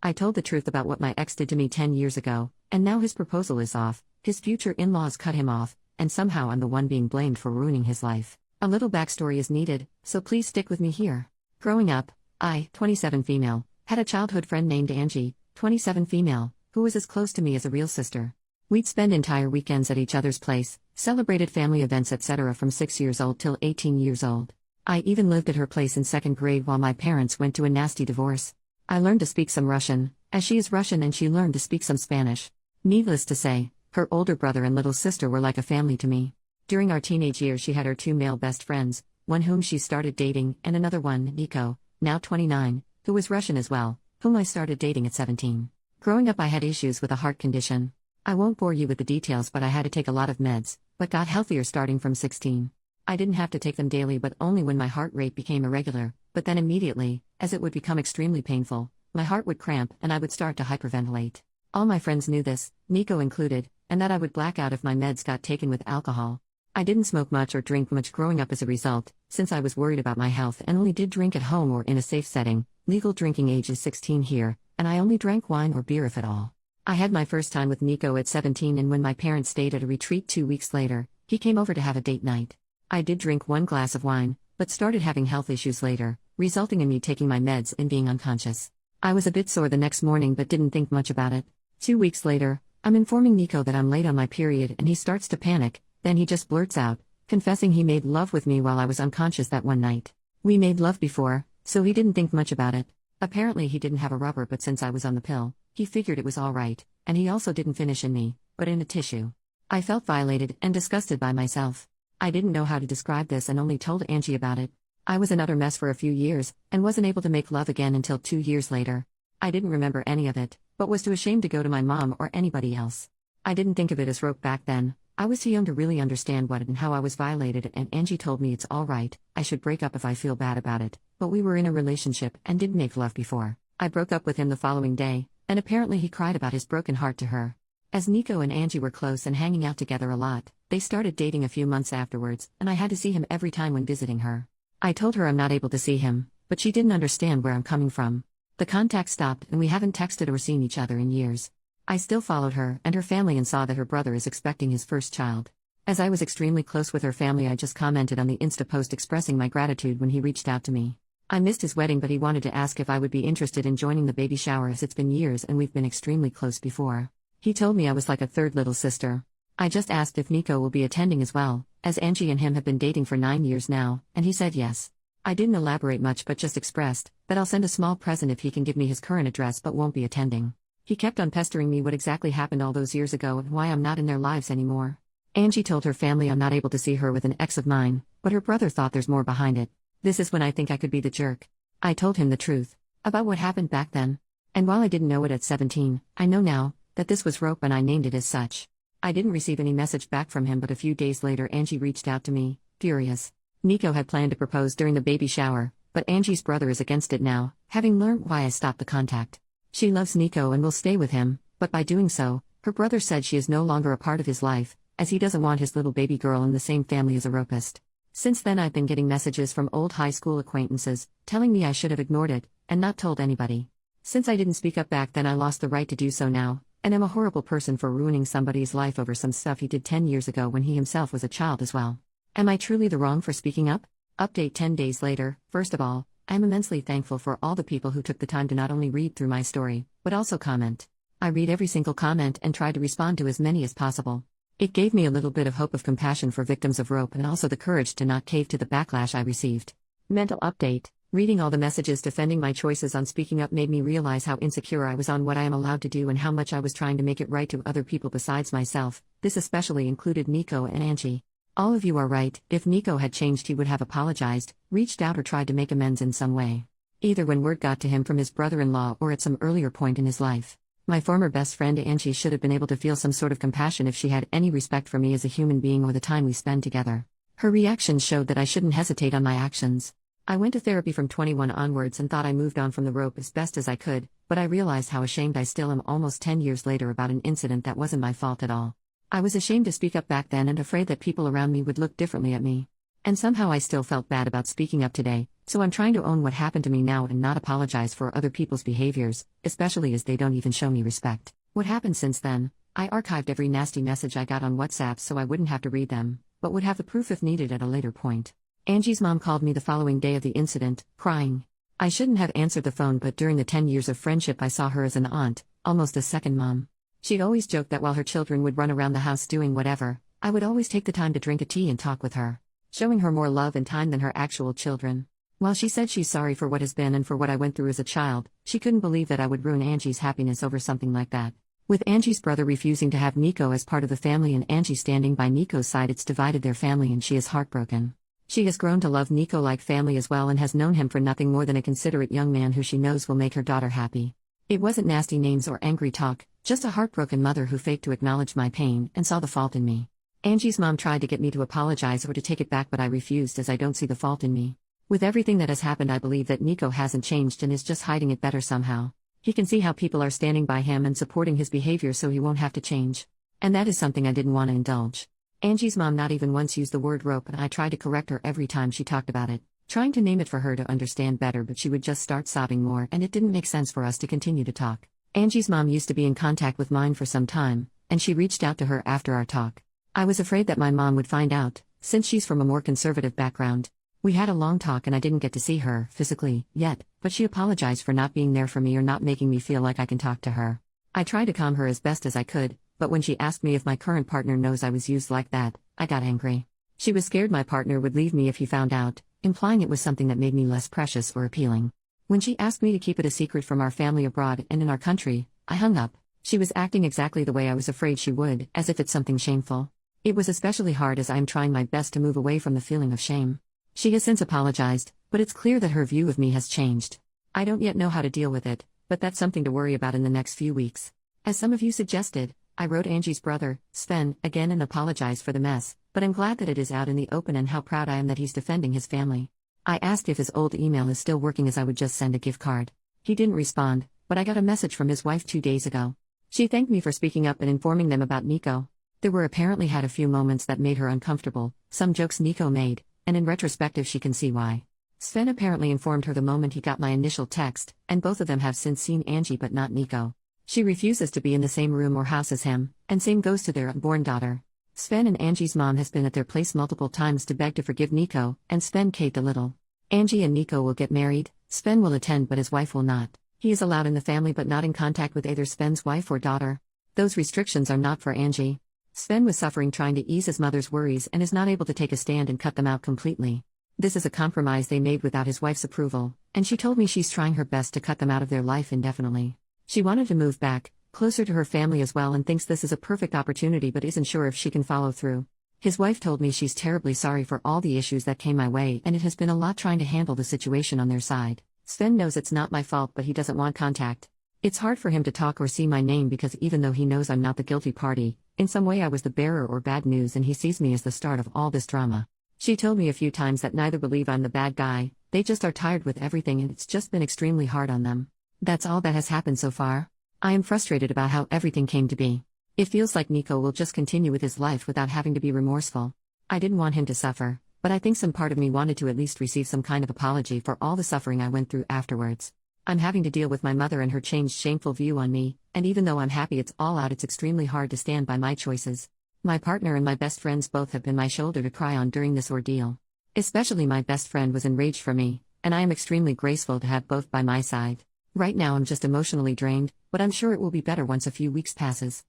I told the truth about what my ex did to me 10 years ago, and now his proposal is off, his future in-laws cut him off, and somehow I'm the one being blamed for ruining his life. A little backstory is needed, so please stick with me here. Growing up, I, 27 female, had a childhood friend named Angie, 27 female, who was as close to me as a real sister. We'd spend entire weekends at each other's place, celebrated family events etc. from 6 years old till 18 years old. I even lived at her place in 2nd grade while my parents went to a nasty divorce. I learned to speak some Russian, as she is Russian, and she learned to speak some Spanish. Needless to say, her older brother and little sister were like a family to me. During our teenage years she had her 2 male best friends, one whom she started dating and another one, Nico, now 29, who was Russian as well, whom I started dating at 17. Growing up I had issues with a heart condition. I won't bore you with the details, but I had to take a lot of meds, but got healthier starting from 16. I didn't have to take them daily but only when my heart rate became irregular, but then immediately, as it would become extremely painful, my heart would cramp and I would start to hyperventilate. All my friends knew this, Nico included, and that I would black out if my meds got taken with alcohol. I didn't smoke much or drink much growing up as a result, since I was worried about my health and only did drink at home or in a safe setting. Legal drinking age is 16 here, and I only drank wine or beer if at all. I had my first time with Nico at 17, and when my parents stayed at a retreat 2 weeks later, he came over to have a date night. I did drink 1 glass of wine, but started having health issues later, resulting in me taking my meds and being unconscious. I was a bit sore the next morning but didn't think much about it. 2 weeks later, I'm informing Nico that I'm late on my period and he starts to panic, then he just blurts out, confessing he made love with me while I was unconscious that one night. We made love before, so he didn't think much about it. Apparently he didn't have a rubber, but since I was on the pill, he figured it was alright, and he also didn't finish in me, but in a tissue. I felt violated and disgusted by myself. I didn't know how to describe this and only told Angie about it. I was another mess for a few years, and wasn't able to make love again until 2 years later. I didn't remember any of it, but was too ashamed to go to my mom or anybody else. I didn't think of it as rope back then. I was too young to really understand what and how I was violated, and Angie told me it's alright, I should break up if I feel bad about it, but we were in a relationship and didn't make love before. I broke up with him the following day, and apparently he cried about his broken heart to her. As Nico and Angie were close and hanging out together a lot, they started dating a few months afterwards, and I had to see him every time when visiting her. I told her I'm not able to see him, but she didn't understand where I'm coming from. The contact stopped and we haven't texted or seen each other in years. I still followed her and her family and saw that her brother is expecting his first child. As I was extremely close with her family, I just commented on the Insta post expressing my gratitude when he reached out to me. I missed his wedding, but he wanted to ask if I would be interested in joining the baby shower, as it's been years and we've been extremely close before. He told me I was like a third little sister. I just asked if Nico will be attending as well, as Angie and him have been dating for 9 years now, and he said yes. I didn't elaborate much but just expressed that I'll send a small present if he can give me his current address but won't be attending. He kept on pestering me what exactly happened all those years ago and why I'm not in their lives anymore. Angie told her family I'm not able to see her with an ex of mine, but her brother thought there's more behind it. This is when I think I could be the jerk. I told him the truth about what happened back then. And while I didn't know it at 17, I know now that this was rope and I named it as such. I didn't receive any message back from him, but a few days later Angie reached out to me, furious. Nico had planned to propose during the baby shower, but Angie's brother is against it now, having learned why I stopped the contact. She loves Nico and will stay with him, but by doing so, her brother said she is no longer a part of his life, as he doesn't want his little baby girl in the same family as a rapist. Since then I've been getting messages from old high school acquaintances, telling me I should have ignored it, and not told anybody. Since I didn't speak up back then, I lost the right to do so now, and am a horrible person for ruining somebody's life over some stuff he did 10 years ago when he himself was a child as well. Am I truly the wrong for speaking up? Update 10 days later. First of all, I am immensely thankful for all the people who took the time to not only read through my story, but also comment. I read every single comment and try to respond to as many as possible. It gave me a little bit of hope of compassion for victims of rope and also the courage to not cave to the backlash I received. Mental update. Reading all the messages defending my choices on speaking up made me realize how insecure I was on what I am allowed to do and how much I was trying to make it right to other people besides myself. This especially included Nico and Angie. All of you are right. If Nico had changed, he would have apologized, reached out, or tried to make amends in some way. Either when word got to him from his brother-in-law or at some earlier point in his life. My former best friend Angie should have been able to feel some sort of compassion if she had any respect for me as a human being or the time we spend together. Her reactions showed that I shouldn't hesitate on my actions. I went to therapy from 21 onwards and thought I moved on from the rope as best as I could, but I realized how ashamed I still am almost 10 years later about an incident that wasn't my fault at all. I was ashamed to speak up back then and afraid that people around me would look differently at me. And somehow I still felt bad about speaking up today, so I'm trying to own what happened to me now and not apologize for other people's behaviors, especially as they don't even show me respect. What happened since then? I archived every nasty message I got on WhatsApp so I wouldn't have to read them, but would have the proof if needed at a later point. Angie's mom called me the following day of the incident, crying. I shouldn't have answered the phone, but during the 10 years of friendship I saw her as an aunt, almost a second mom. She'd always joked that while her children would run around the house doing whatever, I would always take the time to drink a tea and talk with her, showing her more love and time than her actual children. While she said she's sorry for what has been and for what I went through as a child, she couldn't believe that I would ruin Angie's happiness over something like that. With Angie's brother refusing to have Nico as part of the family and Angie standing by Nico's side, it's divided their family and she is heartbroken. She has grown to love Nico like family as well and has known him for nothing more than a considerate young man who she knows will make her daughter happy. It wasn't nasty names or angry talk, just a heartbroken mother who faked to acknowledge my pain and saw the fault in me. Angie's mom tried to get me to apologize or to take it back, but I refused as I don't see the fault in me. With everything that has happened, I believe that Nico hasn't changed and is just hiding it better somehow. He can see how people are standing by him and supporting his behavior, so he won't have to change. And that is something I didn't want to indulge. Angie's mom not even once used the word rope, and I tried to correct her every time she talked about it, trying to name it for her to understand better, but she would just start sobbing more and it didn't make sense for us to continue to talk. Angie's mom used to be in contact with mine for some time, and she reached out to her after our talk. I was afraid that my mom would find out, since she's from a more conservative background. We had a long talk and I didn't get to see her, physically, yet, but she apologized for not being there for me or not making me feel like I can talk to her. I tried to calm her as best as I could, but when she asked me if my current partner knows I was used like that, I got angry. She was scared my partner would leave me if he found out, implying it was something that made me less precious or appealing. When she asked me to keep it a secret from our family abroad and in our country, I hung up. She was acting exactly the way I was afraid she would, as if it's something shameful. It was especially hard as I am trying my best to move away from the feeling of shame. She has since apologized, but it's clear that her view of me has changed. I don't yet know how to deal with it, but that's something to worry about in the next few weeks. As some of you suggested, I wrote Angie's brother, Sven, again and apologized for the mess, but I'm glad that it is out in the open and how proud I am that he's defending his family. I asked if his old email is still working as I would just send a gift card. He didn't respond, but I got a message from his wife 2 days ago. She thanked me for speaking up and informing them about Nico. There were apparently had a few moments that made her uncomfortable, some jokes Nico made, and in retrospective she can see why. Sven apparently informed her the moment he got my initial text, and both of them have since seen Angie but not Nico. She refuses to be in the same room or house as him, and same goes to their unborn daughter. Sven and Angie's mom has been at their place multiple times to beg to forgive Nico, and Sven caved a little. Angie and Nico will get married, Sven will attend but his wife will not. He is allowed in the family but not in contact with either Sven's wife or daughter. Those restrictions are not for Angie. Sven was suffering trying to ease his mother's worries and is not able to take a stand and cut them out completely. This is a compromise they made without his wife's approval, and she told me she's trying her best to cut them out of their life indefinitely. She wanted to move back, closer to her family as well, and thinks this is a perfect opportunity but isn't sure if she can follow through. His wife told me she's terribly sorry for all the issues that came my way and it has been a lot trying to handle the situation on their side. Sven knows it's not my fault but he doesn't want contact. It's hard for him to talk or see my name because even though he knows I'm not the guilty party, in some way I was the bearer or bad news and he sees me as the start of all this drama. She told me a few times that neither believe I'm the bad guy, they just are tired with everything and it's just been extremely hard on them. That's all that has happened so far. I am frustrated about how everything came to be. It feels like Nico will just continue with his life without having to be remorseful. I didn't want him to suffer, but I think some part of me wanted to at least receive some kind of apology for all the suffering I went through afterwards. I'm having to deal with my mother and her changed shameful view on me, and even though I'm happy it's all out, it's extremely hard to stand by my choices. My partner and my best friends both have been my shoulder to cry on during this ordeal. Especially my best friend was enraged for me, and I am extremely grateful to have both by my side. Right now I'm just emotionally drained, but I'm sure it will be better once a few weeks passes.